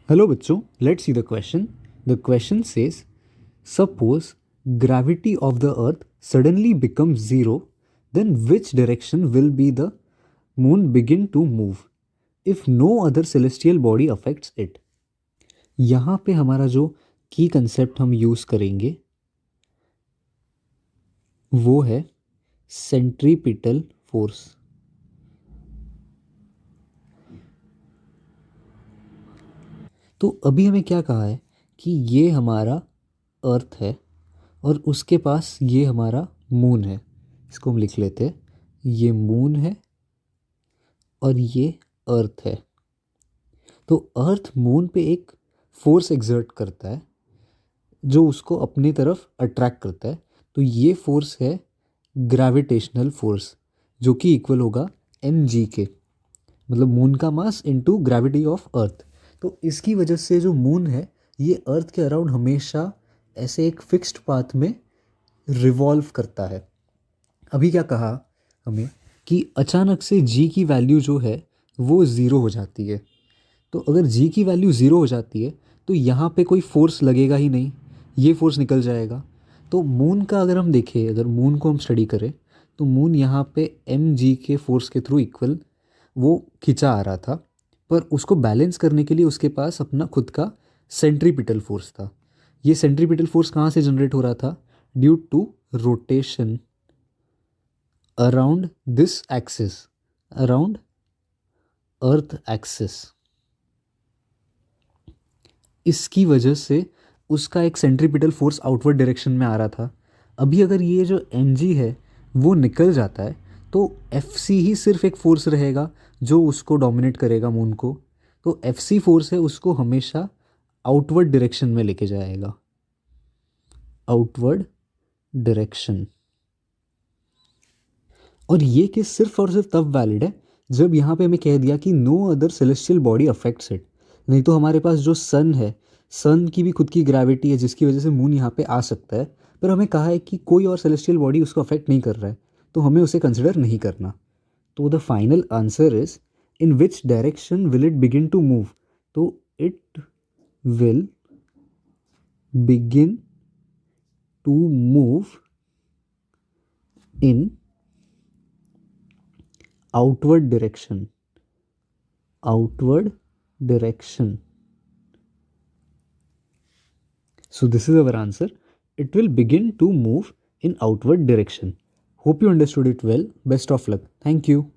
Hello बच्चों, let's see the question. The question says, suppose gravity of the earth suddenly becomes zero, then which direction will be the moon begin to move if no other celestial body affects it? यहाँ पे हमारा जो की concept हम use करेंगे वो है centripetal force. तो अभी हमें क्या कहा है कि ये हमारा अर्थ है और उसके पास ये हमारा मून है। इसको हम लिख लेते हैं, ये मून है और ये अर्थ है। तो अर्थ मून पे एक फोर्स एक्सर्ट करता है जो उसको अपनी तरफ अट्रैक्ट करता है। तो ये फोर्स है ग्रेविटेशनल फोर्स, जो कि इक्वल होगा mg के, मतलब मून का mass into gravity of earth. तो इसकी वजह से जो मून है ये अर्थ के अराउंड हमेशा ऐसे एक फिक्स्ड पाथ में रिवॉल्व करता है। अभी क्या कहा हमें कि अचानक से जी की वैल्यू जो है वो ज़ीरो हो जाती है। तो अगर जी की वैल्यू ज़ीरो हो जाती है तो यहाँ पे कोई फोर्स लगेगा ही नहीं, ये फोर्स निकल जाएगा। तो मून का अगर हम देखें, अगर मून को हम स्टडी करें तो मून यहाँ पे एम जी के फोर्स के थ्रू इक्वल वो खिंचा आ रहा था, पर उसको बैलेंस करने के लिए उसके पास अपना खुद का सेंट्रीपिटल फोर्स था। ये सेंट्रीपिटल फोर्स कहाँ से जनरेट हो रहा था? Due to rotation around this axis, around earth axis. इसकी वजह से उसका एक सेंट्रीपिटल फोर्स आउटवर्ड डायरेक्शन में आ रहा था। अभी अगर ये जो एम जी है वो निकल जाता है तो एफ सी ही सिर्फ एक फोर्स रहेगा जो उसको डोमिनेट करेगा मून को। तो एफ सी फोर्स है उसको हमेशा आउटवर्ड डायरेक्शन में लेके जाएगा, आउटवर्ड डायरेक्शन। और ये केस सिर्फ और सिर्फ तब वैलिड है जब यहाँ पे हमें कह दिया कि no other celestial body affects it. नहीं तो हमारे पास जो सन है, सन की भी खुद की ग्रेविटी है जिसकी वजह से मून यहाँ पे आ सकता है, पर हमें कहा है कि कोई और सेलेस्टियल बॉडी उसको अफेक्ट नहीं कर रहा है, तो हमें उसे कंसिडर नहीं करना। तो the final answer is, in which direction will it begin to move? तो it will begin to move in outward direction, outward direction. So this is our answer. It will begin to move in outward direction. Hope you understood it well. Best of luck. Thank you.